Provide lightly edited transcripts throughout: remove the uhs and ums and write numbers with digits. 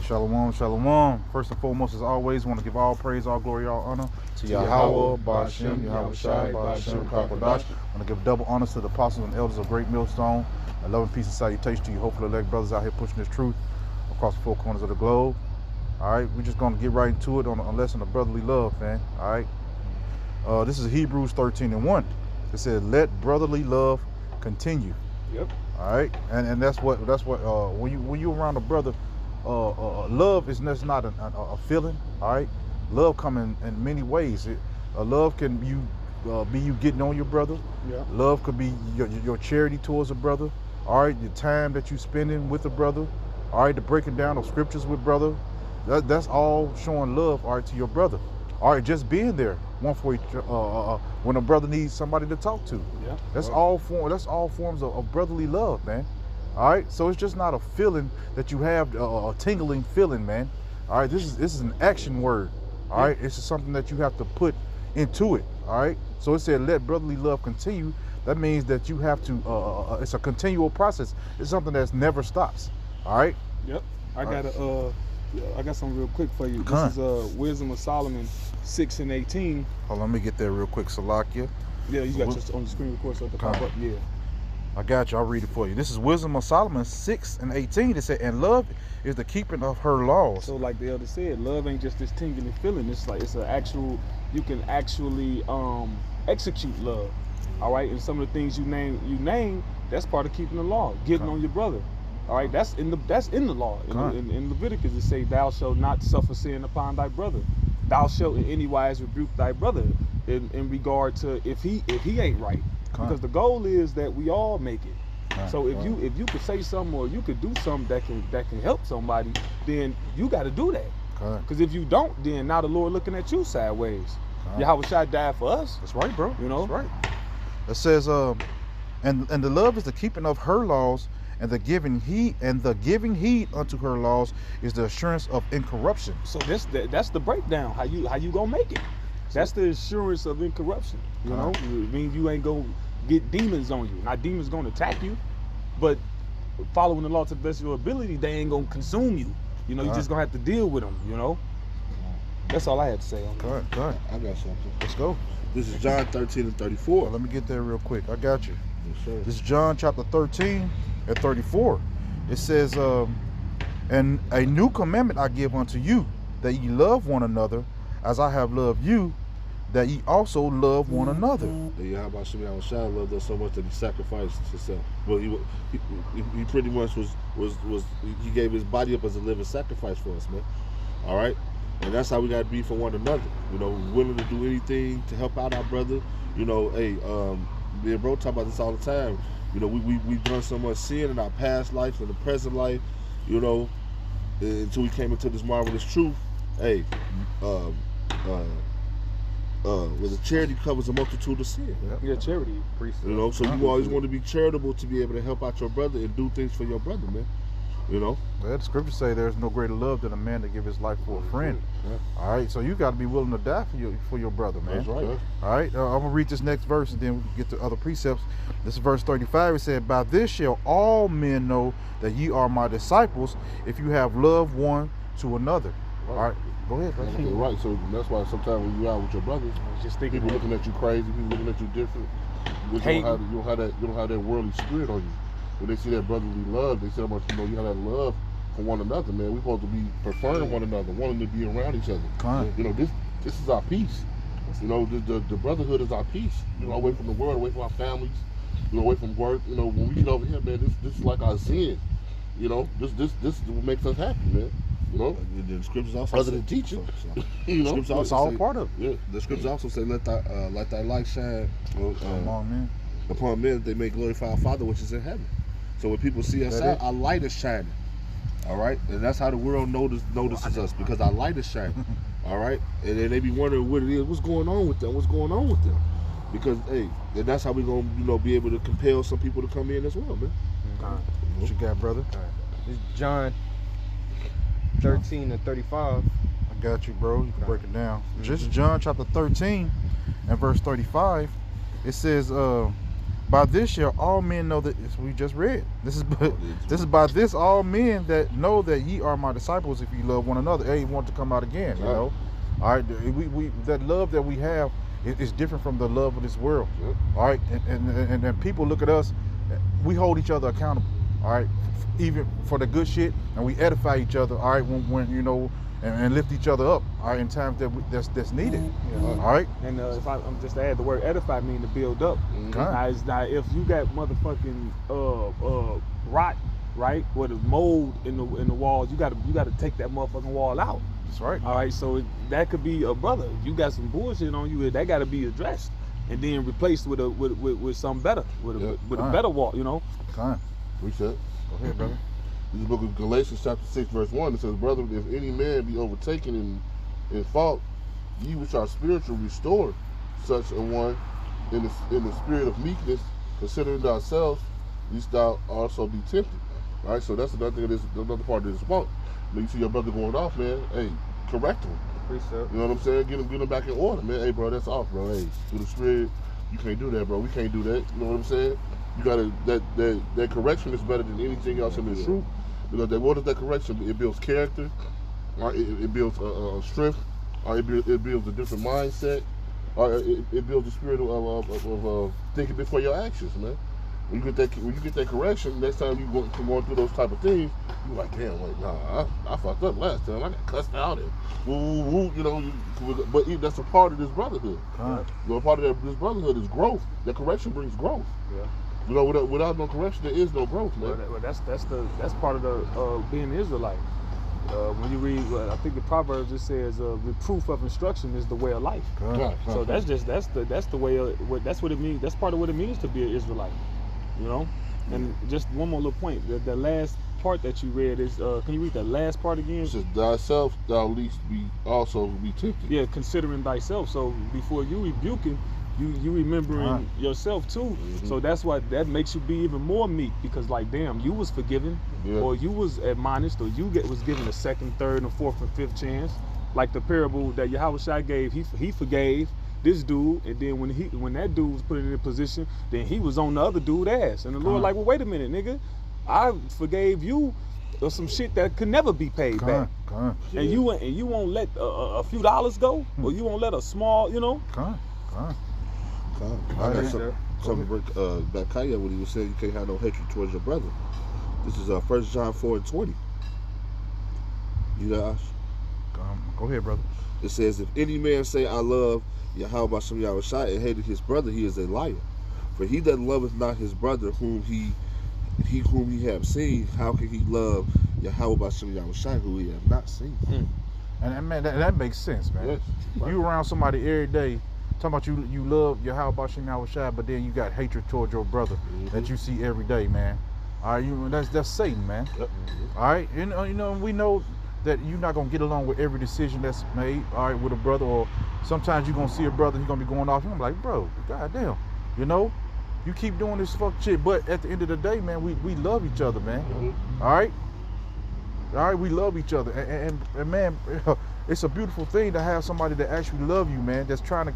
Shalom, shalom. First and foremost, as always, want to give all praise, all glory, all honor to Yahweh, Ba'ashem, Yahweh Shai, Ba'ashem, Kakwadash. I want to give double honors to the apostles and elders of Great Millstone. A love and peace and salutation to you, hopefully elect brothers out here pushing this truth across the four corners of the globe. All right, we're just going to get right into it on a lesson of brotherly love, man. All right. This is Hebrews 13:1. It says, "Let brotherly love continue." Yep. All right, and that's what when you around a brother, love is just not a feeling. All right, love come in many ways. Love can be you getting on your brother. Yeah. Love could be your charity towards a brother. All right, the time that you spending with a brother. All right, the breaking down of scriptures with brother. That's all showing love. All right, to your brother. All right, just being there one for each when a brother needs somebody to talk to. Yeah. That's all forms of brotherly love, man. All right, so it's just not a feeling that you have, a tingling feeling, man. All right, this is an action word. All right, it's just something that you have to put into it. All right, so it said, "Let brotherly love continue." That means that you have to. It's a continual process. It's something that never stops. All right. Yep. I got something real quick for you. This is Wisdom of Solomon 6:18. Hold on, let me get there real quick, Salakia. Yeah, you got just on the screen, of course, so it pop up. Yeah. I got you. I'll read it for you. This is Wisdom of Solomon 6:18. It said, "And love is the keeping of her laws." So like the elder said, love ain't just this tingling feeling. It's like it's an actual. You can actually execute love. All right, and some of the things you name, that's part of keeping the law. Getting on your brother. All right, that's in the law. In Leviticus it say, "Thou shalt not suffer sin upon thy brother. Thou shalt in any wise rebuke thy brother in regard to if he ain't right." Because the goal is that we all make it. So if you could say something or you could do something that can help somebody, then you got to do that. Because if you don't, then now the Lord looking at you sideways. Yahweh Shai died for us. That's right, bro. You know, that's right. It says, and the love is the keeping of her laws, and the giving heed unto her laws is the assurance of incorruption. So that's the breakdown. How you gonna make it? That's the assurance of incorruption. You know, it means you ain't gonna get demons on you. Now demons gonna attack you, but following the law to the best of your ability, they ain't gonna consume you. You know, you just gonna have to deal with them. You know, that's all I had to say on that. Go ahead. I got something. Let's go. This is John 13:34. Let me get there real quick. I got you. Yes, sir. This is John chapter 13:34. It says, "And a new commandment I give unto you, that ye love one another, as I have loved you, that ye also love one another." Yahweh Shai loved us so much that he sacrificed himself. Well, he pretty much was he gave his body up as a living sacrifice for us, man. All right, and that's how we got to be for one another. You know, willing to do anything to help out our brother. You know, hey, me and bro talk about this all the time. You know, we've done so much sin in our past life and the present life. You know, until we came into this marvelous truth. Hey, where the charity covers a multitude of sin. Yeah, charity. You know, so you always want to be charitable to be able to help out your brother and do things for your brother, man. You know. Well, the scriptures say there's no greater love than a man to give his life for a friend. Yeah. All right, so you got to be willing to die for your brother, man. That's right. All right, I'm gonna read this next verse and then we can get to other precepts. This is verse 35. It said, "By this shall all men know that ye are my disciples, if you have love one to another." Right. All right, go ahead, brother. Okay, right. So that's why sometimes when you out with your brothers, Just thinking people looking at you crazy, people looking at you different. You don't have that worldly spirit on you. When they see that brotherly love, they say how much you have that love for one another, man. We're supposed to be preferring one another, wanting to be around each other. You know, this is our peace. You know, the brotherhood is our peace. You know, away from the world, away from our families, you know, away from work. You know, when we get over here, man, this is like our zen. You know, this is what makes us happy, man. You know, the scriptures also other than teaching, you know, It's all part of it. Yeah, the scriptures also say, "Let thy light shine upon men, that they may glorify our Father which is in heaven." So when people see us out, our light is shining. All right, and that's how the world notices us, because our light is shining. All right, and then they be wondering what it is, what's going on with them, because hey, and that's how we gonna be able to compel some people to come in as well, man. What you got, brother? It's John 13:35. I got you, bro. You can break it down. Just John chapter 13 and verse 35. It says, By this shall all men know that we just read. This is by this all men that know that ye are my disciples if you love one another. Hey, want to come out again, you know. All right, we that love that we have is different from the love of this world. All right, and then people look at us. We hold each other accountable. All right, even for the good shit, and we edify each other. All right, when you know. And lift each other up, all right, in times that's needed. All right. And if I'm just to add, the word edify mean to build up. Now, if you got motherfucking rot, right, or the mold in the walls, you gotta take that motherfucking wall out. That's right. All right. So that could be a brother. You got some bullshit on you, that got to be addressed, and then replaced with some better, with a better wall. You know. Reset. Go ahead, brother. In the book of Galatians chapter 6 verse 1, it says, brother, if any man be overtaken in fault, ye which are spiritual restore such a one in the spirit of meekness, considering thyself, lest thou also be tempted. Right? So that's another thing, another part of this walk. When you see your brother going off, man, hey, correct him. Precept. You know what I'm saying? Get him back in order, man. Hey, bro, that's off, bro. Hey, through the spirit, you can't do that, bro. We can't do that. You know what I'm saying? You gotta that correction is better than anything else in the truth. Because what is that correction? It builds character, right? It builds strength, or it builds a different mindset, or it builds a spirit of thinking before your actions, man. When you get that correction, next time you going through those type of things, you're like, damn, wait, nah, I fucked up last time. I got cussed out and woo, you know. But that's a part of this brotherhood. You know, a part of this brotherhood is growth. That correction brings growth. Yeah. You know, without no correction, there is no growth, man. Well, that's part of the being an Israelite. When you read, I think the Proverbs, it says, reproof of instruction is the way of life. So that's the way of, that's what it means. That's part of what it means to be an Israelite. You know. And just one more little point. The last part that you read is, can you read the last part again? It says, thyself thou least also be tempted. Yeah, considering thyself. So before you rebuking, you remembering yourself too. So that's why that makes you be even more meek, because like, damn, you was forgiven, or you was admonished, or you was given a second, third, and fourth and fifth chance. Like the parable that Yahushua gave, he forgave this dude, and then when that dude was put in a position, then he was on the other dude's ass. And the Lord like, well, wait a minute, nigga, I forgave you of some shit that could never be paid back. And you won't let a few dollars go, or you won't let a small, you know. I got something to bring back Kaya when he was saying you can't have no hatred towards your brother. This is 1 John 4:20. You know, Ash? Go ahead, brother. It says, if any man say, I love Yahweh Bashem Yahushai, and hated his brother, he is a liar. For he that loveth not his brother whom he have seen, how can he love Yahweh Bashem Yahushai who he have not seen? And man, that makes sense, man. Yes. You around somebody every day, talking about you love Yahweh Bashem Yahushai, but then you got hatred towards your brother that you see every day, man. All right, that's Satan, man. All right, you know, we know that you're not gonna get along with every decision that's made, all right, with a brother, or sometimes you're gonna see a brother, he's gonna be going off. You're gonna be like, bro, goddamn, you know, you keep doing this fuck shit. But at the end of the day, man, we love each other, man. All right, we love each other, and man, it's a beautiful thing to have somebody that actually love you, man, that's trying to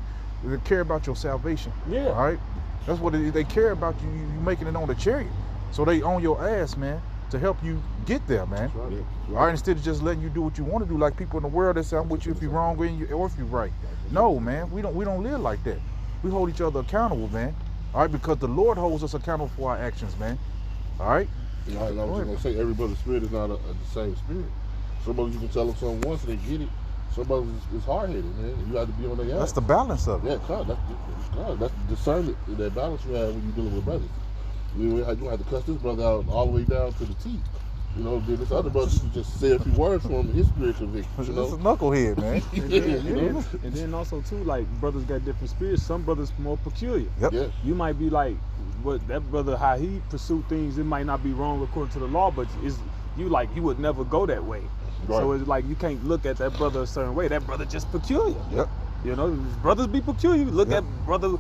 care about your salvation. Yeah. All right, that's what they care about. You making it on the chariot, so they on your ass, man, to help you get there, man. Right. All right, instead of just letting you do what you want to do, like people in the world that say I'm with you if you're wrong or if you're right. No, man, we don't live like that. We hold each other accountable, man. All right, because the Lord holds us accountable for our actions, man. All right. I was just gonna say, every brother's spirit is not the same spirit. Some brothers you can tell them something once and they get it. Some brothers is hard headed, man. You have to be on their ass. That's the balance of it. Yeah, that's the discernment, that balance you have when you're dealing with brothers. You have to cuss this brother out all the way down to the teeth. You know, then this other brother, you can just say a few words for him, his spirit conviction. You know? It's a knucklehead, man. And then also too, like, brothers got different spirits. Some brothers more peculiar. Yep. Yeah. You might be like, what that brother, how he pursue things, it might not be wrong according to the law, but you would never go that way. Right. So it's like you can't look at that brother a certain way. That brother just peculiar. Yep. You know, brothers be peculiar. You look at brother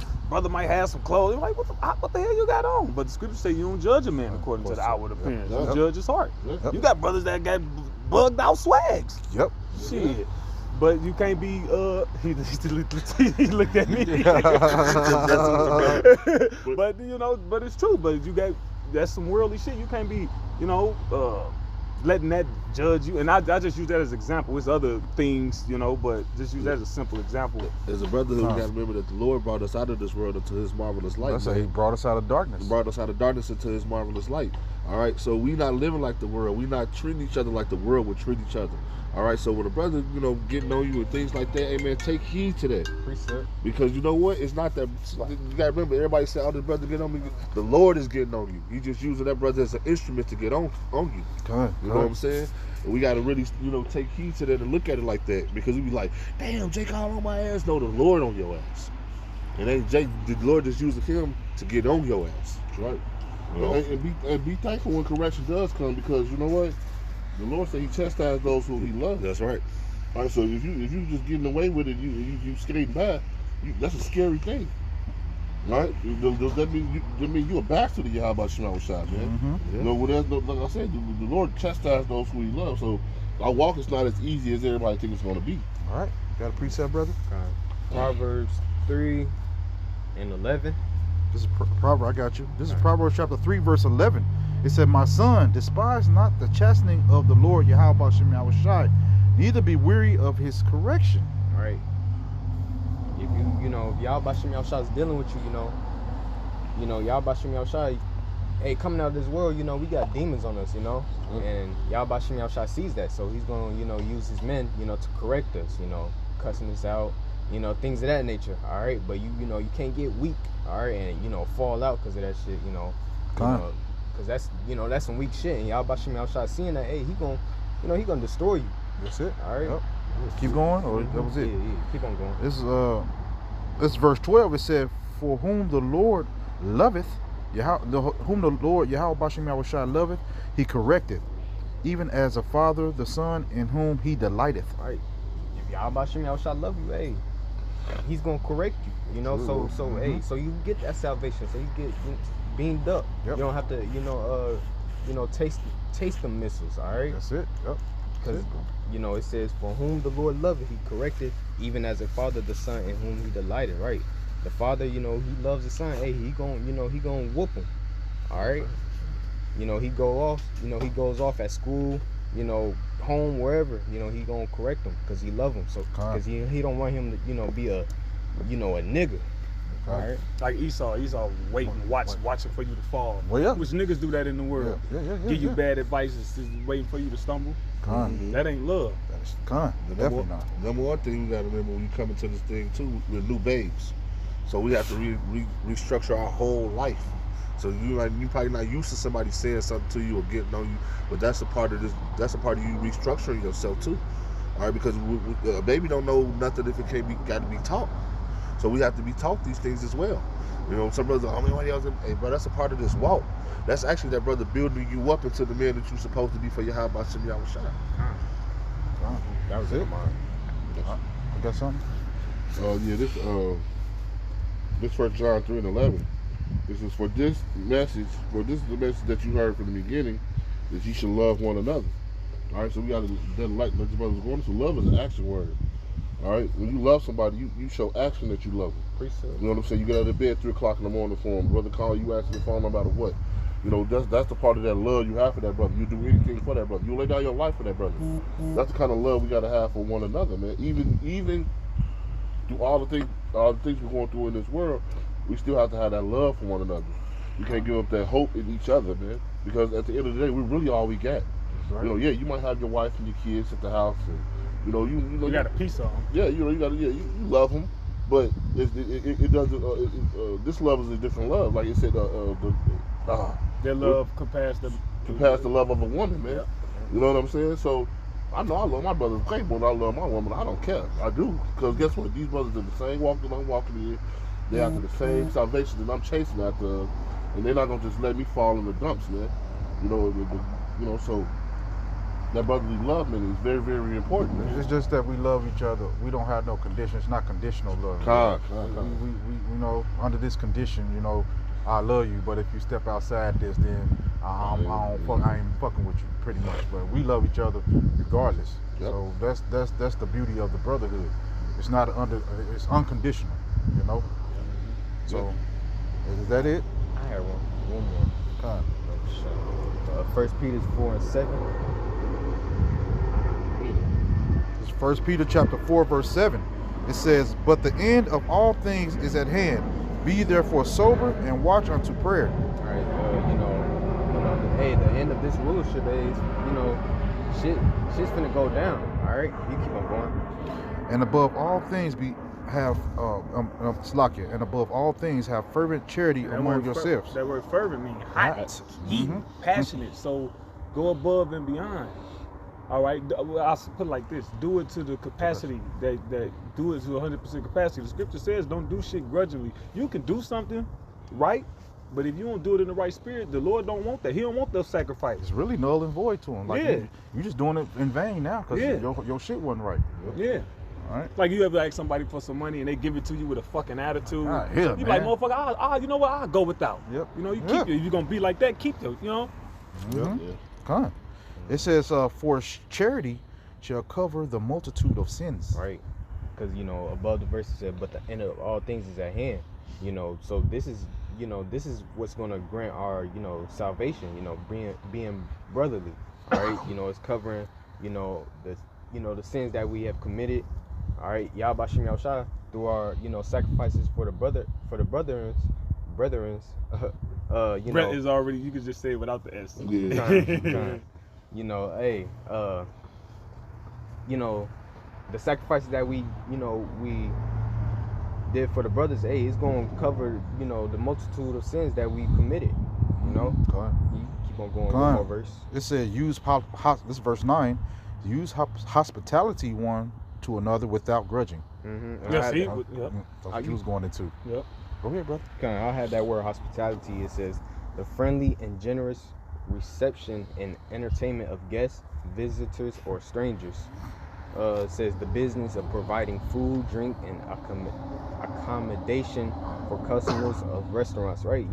might have some clothes. You're like, what the hell you got on? But the scriptures say you don't judge a man according to the outward appearance. You judge his heart. Yep. You got brothers that got bugged out swags. Yep. Shit. But you can't be he looked at me. But you know, but it's true. But you got that's some worldly shit. You can't be, you know, letting that judge you. And I just use that as an example. It's other things, you know, but just use that as a simple example. As a brotherhood, we gotta remember that the Lord brought us out of this world into His marvelous light. That's He brought us out of darkness. He brought us out of darkness into His marvelous light. All right, so we not living like the world. We not treating each other like the world would treat each other. All right, so when a brother, you know, getting on you and things like that, hey man, take heed to that. Precept. Because you know what? It's not that. You gotta remember, everybody say, "Oh, this brother get on me." The Lord is getting on you. He just using that brother as an instrument to get on you. You know what I'm saying? And we gotta really, you know, take heed to that and look at it like that, because we be like, "Damn, Jake all on my ass." No, the Lord on your ass. And ain't Jake, the Lord just using him to get on your ass. That's right. You know? And be thankful when correction does come, because you know what? The Lord said He chastises those who He loves. That's right. All right, so if you just getting away with it, you skating by, that's a scary thing. Right? That mean you a bastard to Yahweh Shema Shai, man. Yeah. You know, like I said, the Lord chastises those who He loves. So our walk is not as easy as everybody thinks it's going to be. All right. Got a precept, brother? Proverbs 3:11. This is Proverbs. I got you. This is Proverbs chapter 3, verse 11. It said, "My son, despise not the chastening of the Lord Yahweh Shem Yahushai, neither be weary of His correction." All right. If you know, if Yahweh Shem Yahushai is dealing with you, you know, Yahweh Shem Yahushai, hey, coming out of this world, you know, we got demons on us, you know, and Yahweh Shem Yahushai sees that, so He's going to, you know, use His men, you know, to correct us, you know, cussing us out, you know, things of that nature. All right, but you know, you can't get weak, all right, and you know, fall out because of that shit, you know, because that's, you know, that's some weak shit, and Yahweh Shem Yahushai seeing that, hey, He gonna destroy you. That's it. All right. Yep. Keep going, or that was it? Yeah, keep on going. This is verse 12. It said, "For whom the Lord loveth, whom the Lord Yahweh Shem Yahushai loveth, He correcteth, even as a father the son in whom He delighteth." All right. If Yahweh Shem Yahushai love you, hey, He's gonna correct you. You know, so hey, so you get that salvation, so you get beamed up. Yep. You don't have to, you know, taste them missiles. All right. That's it. Yep. Because you know, it says, "For whom the Lord loveth, He corrected, even as a father the son in whom He delighted." Right. The father, you know, he loves the son. Hey, he gonna whoop him. All right. You know, he goes off at school, you know, home, wherever, you know, he gonna correct him because he love him. So because he don't want him to, you know, be a nigga. All right. Like Esau waiting, watching for you to fall. Well, yeah. Which niggas do that in the world. Give you bad advice, just waiting for you to stumble. That ain't love. That's definitely not. Number one thing you gotta remember when you come into this thing too, we're new babes, so we have to restructure our whole life. So you probably not used to somebody saying something to you or getting on you, but that's a part of this. That's a part of you restructuring yourself too. All right, because a baby don't know nothing if it got to be taught. So we have to be taught these things as well. You know, some brothers, hey, bro, that's a part of this walk. That's actually that brother building you up into the man that you're supposed to be for Yahweh Shem Yahushai. That was it. I got something. This 1 John 3:11. This is the message that you heard from the beginning, that you should love one another. All right, so we got to let your brothers go on. So love is an action word. All right, when you love somebody, you show action that you love them. Precept. You know what I'm saying? You get out of bed 3 o'clock in the morning for him. Brother call you, answer the phone no matter what. You know, that's the part of that love you have for that brother. You do anything for that brother. You lay down your life for that brother. That's the kind of love we got to have for one another, man. Even through all the things we're going through in this world, we still have to have that love for one another. You can't give up that hope in each other, man. Because at the end of the day, we're really all we got. Right. You know, yeah, you might have your wife and your kids at the house, and you know, you got a piece of them. Yeah, you know, you love them, but it doesn't. This love is a different love. Like it said, their love compares the love of a woman, man. Yeah. You know what I'm saying? So I know I love my brothers way more than I love my woman. I don't care. I do, because guess what? These brothers are the same walk that I'm walking in. They're after the same salvation that I'm chasing after, and they're not gonna just let me fall in the dumps, man. You know, so that brotherly love, man, is very, very important, man. It's just that we love each other. We don't have no conditions. It's not conditional love. We you know, under this condition, you know, I love you, but if you step outside this, then I ain't fucking with you pretty much. But we love each other regardless. Yep. So that's the beauty of the brotherhood. It's not it's unconditional, you know. So is that it? I had one more. Kind. 1 Peter 4:7. It's 1 Peter chapter 4 verse 7. It says, "But the end of all things is at hand. Be therefore sober and watch unto prayer." All right, hey, the end of this rulership is, shit's finna go down. All right, you keep on going. And above all things Slakia, and above all things have fervent charity among yourselves. That word fervent means hot, heat, passionate. So go above and beyond. All right, I'll put it like this: do it to the capacity that do it to 100% capacity. The scripture says, "Don't do shit grudgingly." You can do something right, but if you don't do it in the right spirit, the Lord don't want that. He don't want those sacrifices. It's really null and void to him. Like you just doing it in vain now because your shit wasn't right. Yeah. All right. Like you ever ask somebody for some money and they give it to you with a fucking attitude. Yeah, you be like, motherfucker, you know what? I'll go without. Yep. You know, you keep it. If you're gonna be like that, keep it. You know. Come. It says, "For charity shall cover the multitude of sins." Right, because above the verse it said, "But the end of all things is at hand." So this is what's gonna grant our salvation. Being brotherly. All right, it's covering the sins that we have committed. All right, Yahweh Bashim Yahushua through our sacrifices for the brethrens. Brett is already, you can just say it without the S. Kind. The sacrifices that we did for the brothers, it's going to cover the multitude of sins that we committed. You keep on going. One more verse. It said, this is verse 9. Use hospitality one to another without grudging. That's what you was going into. Yep. Go ahead, brother. I had that word hospitality. It says the friendly and generous reception and entertainment of guests, visitors, or strangers. It says the business of providing food, drink, and accommodation for customers of restaurants. Right?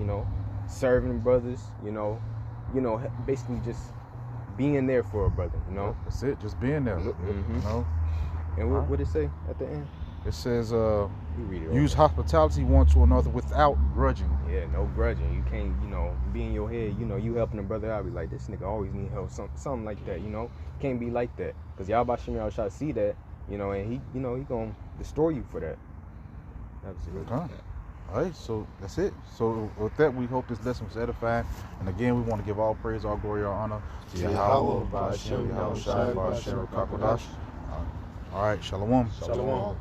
Serving brothers. Basically just being there for a brother. That's it. Just being there. And what did it say at the end? It says, use hospitality one to another without grudging. Yeah, no grudging. You can't, be in your head, you helping a brother out, be like, this nigga always need help, something like that, Can't be like that. Because Yahweh Shem Yahushua see that, and he gonna destroy you for that. That was it. Okay. All right, so that's it. So with that, we hope this lesson was edifying. And again, we want to give all praise, all glory, all honor to Yahweh, Ba'ashem, Yahushua, Ba'ashem, Kakodash. All right, Shalom. Shalom.